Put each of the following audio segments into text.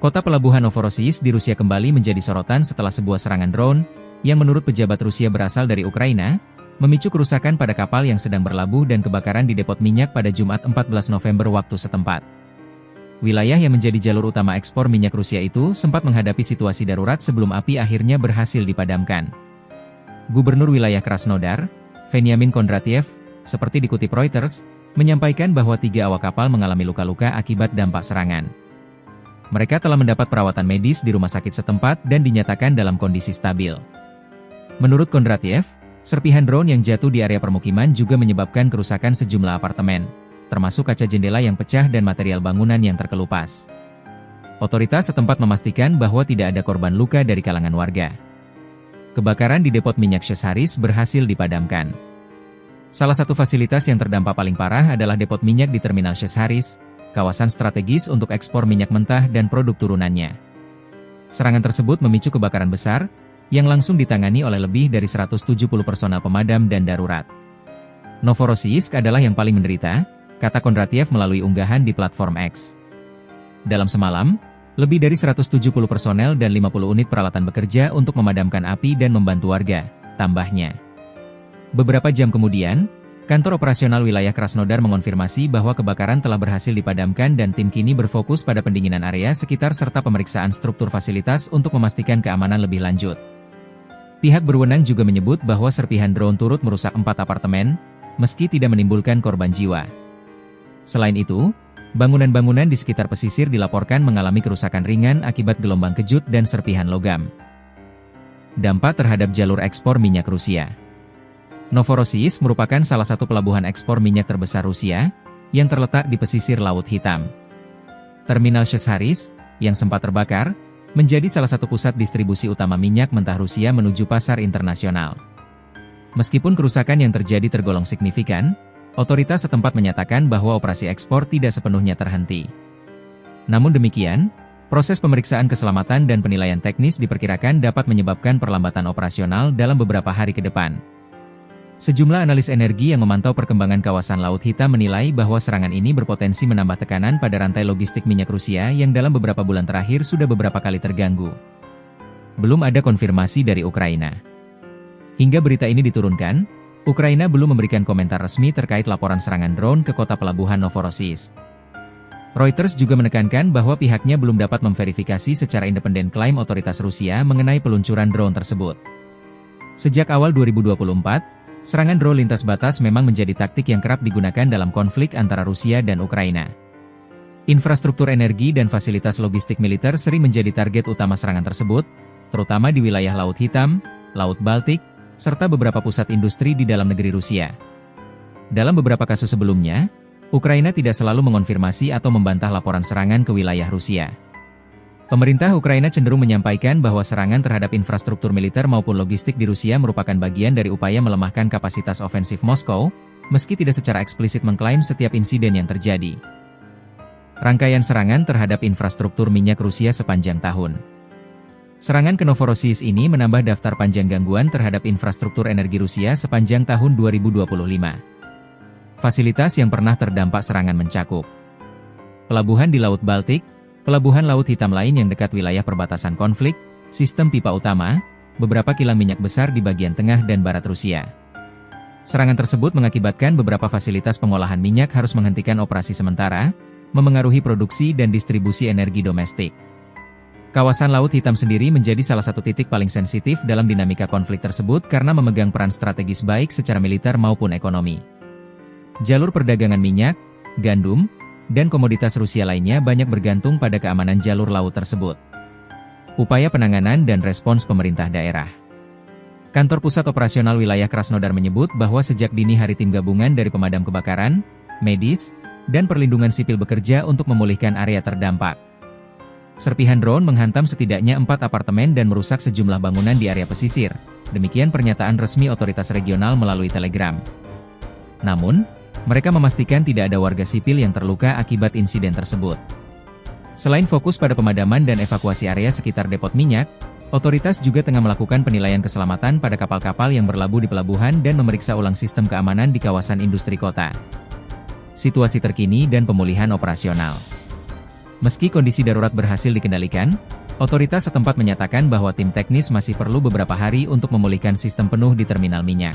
Kota pelabuhan Novorossiysk di Rusia kembali menjadi sorotan setelah sebuah serangan drone, yang menurut pejabat Rusia berasal dari Ukraina, memicu kerusakan pada kapal yang sedang berlabuh dan kebakaran di depot minyak pada Jumat 14 November waktu setempat. Wilayah yang menjadi jalur utama ekspor minyak Rusia itu sempat menghadapi situasi darurat sebelum api akhirnya berhasil dipadamkan. Gubernur wilayah Krasnodar, Veniamin Kondratiev, seperti dikutip Reuters, menyampaikan bahwa 3 awak kapal mengalami luka-luka akibat dampak serangan. Mereka telah mendapat perawatan medis di rumah sakit setempat dan dinyatakan dalam kondisi stabil. Menurut Kondratiev, serpihan drone yang jatuh di area permukiman juga menyebabkan kerusakan sejumlah apartemen, termasuk kaca jendela yang pecah dan material bangunan yang terkelupas. Otoritas setempat memastikan bahwa tidak ada korban luka dari kalangan warga. Kebakaran di depot minyak Chezharis berhasil dipadamkan. Salah satu fasilitas yang terdampak paling parah adalah depot minyak di terminal Chezharis, kawasan strategis untuk ekspor minyak mentah dan produk turunannya. Serangan tersebut memicu kebakaran besar, yang langsung ditangani oleh lebih dari 170 personel pemadam dan darurat. Novorossiysk adalah yang paling menderita, kata Kondratiev melalui unggahan di platform X. Dalam semalam, lebih dari 170 personel dan 50 unit peralatan bekerja untuk memadamkan api dan membantu warga, tambahnya. Beberapa jam kemudian, kantor operasional wilayah Krasnodar mengonfirmasi bahwa kebakaran telah berhasil dipadamkan dan tim kini berfokus pada pendinginan area sekitar serta pemeriksaan struktur fasilitas untuk memastikan keamanan lebih lanjut. Pihak berwenang juga menyebut bahwa serpihan drone turut merusak 4 apartemen, meski tidak menimbulkan korban jiwa. Selain itu, bangunan-bangunan di sekitar pesisir dilaporkan mengalami kerusakan ringan akibat gelombang kejut dan serpihan logam. Dampak terhadap jalur ekspor minyak Rusia. Novorossiysk merupakan salah satu pelabuhan ekspor minyak terbesar Rusia, yang terletak di pesisir Laut Hitam. Terminal Chezharis, yang sempat terbakar, menjadi salah satu pusat distribusi utama minyak mentah Rusia menuju pasar internasional. Meskipun kerusakan yang terjadi tergolong signifikan, otoritas setempat menyatakan bahwa operasi ekspor tidak sepenuhnya terhenti. Namun demikian, proses pemeriksaan keselamatan dan penilaian teknis diperkirakan dapat menyebabkan perlambatan operasional dalam beberapa hari ke depan. Sejumlah analis energi yang memantau perkembangan kawasan Laut Hitam menilai bahwa serangan ini berpotensi menambah tekanan pada rantai logistik minyak Rusia yang dalam beberapa bulan terakhir sudah beberapa kali terganggu. Belum ada konfirmasi dari Ukraina. Hingga berita ini diturunkan, Ukraina belum memberikan komentar resmi terkait laporan serangan drone ke kota pelabuhan Novorossiysk. Reuters juga menekankan bahwa pihaknya belum dapat memverifikasi secara independen klaim otoritas Rusia mengenai peluncuran drone tersebut. Sejak awal 2024, serangan drone lintas batas memang menjadi taktik yang kerap digunakan dalam konflik antara Rusia dan Ukraina. Infrastruktur energi dan fasilitas logistik militer sering menjadi target utama serangan tersebut, terutama di wilayah Laut Hitam, Laut Baltik, serta beberapa pusat industri di dalam negeri Rusia. Dalam beberapa kasus sebelumnya, Ukraina tidak selalu mengonfirmasi atau membantah laporan serangan ke wilayah Rusia. Pemerintah Ukraina cenderung menyampaikan bahwa serangan terhadap infrastruktur militer maupun logistik di Rusia merupakan bagian dari upaya melemahkan kapasitas ofensif Moskow, meski tidak secara eksplisit mengklaim setiap insiden yang terjadi. Rangkaian serangan terhadap infrastruktur minyak Rusia sepanjang tahun. Serangan ke Novorossiysk ini menambah daftar panjang gangguan terhadap infrastruktur energi Rusia sepanjang tahun 2025. Fasilitas yang pernah terdampak serangan mencakup pelabuhan di Laut Baltik, pelabuhan Laut Hitam lain yang dekat wilayah perbatasan konflik, sistem pipa utama, beberapa kilang minyak besar di bagian tengah dan barat Rusia. Serangan tersebut mengakibatkan beberapa fasilitas pengolahan minyak harus menghentikan operasi sementara, memengaruhi produksi dan distribusi energi domestik. Kawasan Laut Hitam sendiri menjadi salah satu titik paling sensitif dalam dinamika konflik tersebut karena memegang peran strategis baik secara militer maupun ekonomi. Jalur perdagangan minyak, gandum, dan komoditas Rusia lainnya banyak bergantung pada keamanan jalur laut tersebut. Upaya penanganan dan respons pemerintah daerah. Kantor Pusat Operasional Wilayah Krasnodar menyebut bahwa sejak dini hari tim gabungan dari pemadam kebakaran, medis, dan perlindungan sipil bekerja untuk memulihkan area terdampak. Serpihan drone menghantam setidaknya 4 apartemen dan merusak sejumlah bangunan di area pesisir. Demikian pernyataan resmi otoritas regional melalui Telegram. Namun, mereka memastikan tidak ada warga sipil yang terluka akibat insiden tersebut. Selain fokus pada pemadaman dan evakuasi area sekitar depot minyak, otoritas juga tengah melakukan penilaian keselamatan pada kapal-kapal yang berlabuh di pelabuhan dan memeriksa ulang sistem keamanan di kawasan industri kota. Situasi terkini dan pemulihan operasional. Meski kondisi darurat berhasil dikendalikan, otoritas setempat menyatakan bahwa tim teknis masih perlu beberapa hari untuk memulihkan sistem penuh di terminal minyak.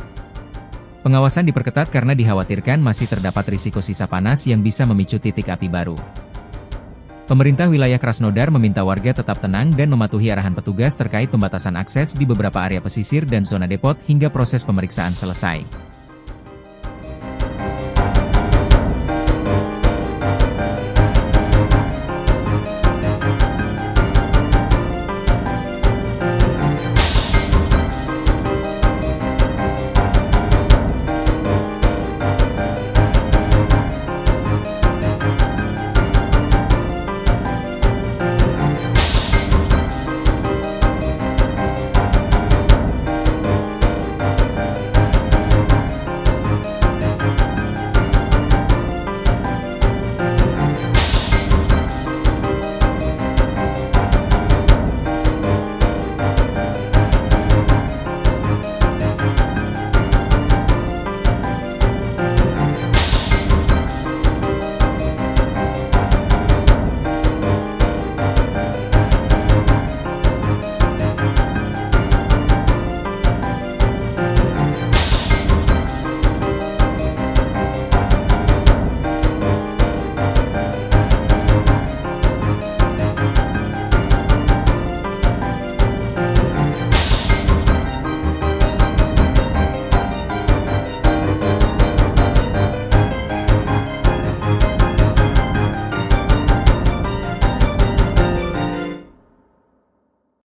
Pengawasan diperketat karena dikhawatirkan masih terdapat risiko sisa panas yang bisa memicu titik api baru. Pemerintah wilayah Krasnodar meminta warga tetap tenang dan mematuhi arahan petugas terkait pembatasan akses di beberapa area pesisir dan zona depot hingga proses pemeriksaan selesai.